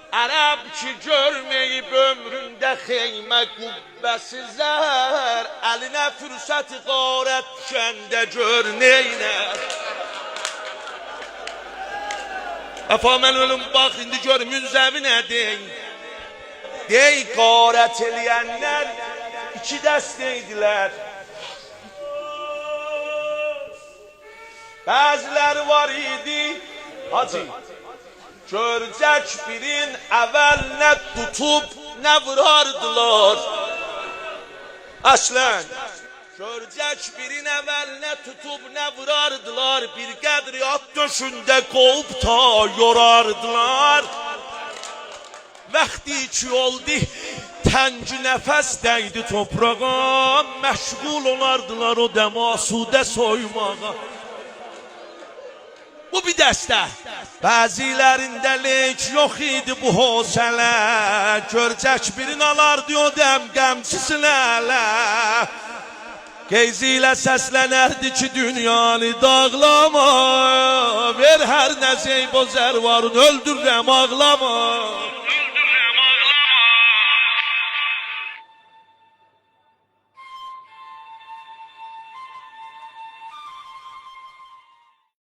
Ərəb ki görməyib ömründə xeymə qübbəsi zər, əlinə fürsət qarət düşəndə gör neynər. Əfa mən ölüm bax indi gör münzəvi nə deyin. Dey qarət eləyənlər iki dəstəydilər. Bəziləri var idi hacı, görcək birin əvvəl nə tutub nə vurardılar. Əslən görcək birin əvvəl nə tutub nə vurardılar, bir qədri at döşündə qovub ta yorardılar. Vaxti ki oldu təngi nəfəs dəydi toprağa, məşğul olardılar o dəmasudə soymağa. Bu bir dəstə. Bəzilərində leyk yox idi bu hosələ, görcək birin alardı o dəm qəmçisilələ. Qeyzi ilə səslənərdi ki dünyanı dağlama, ver hər nə zeyb o zərvarın öldürrəm ağlama.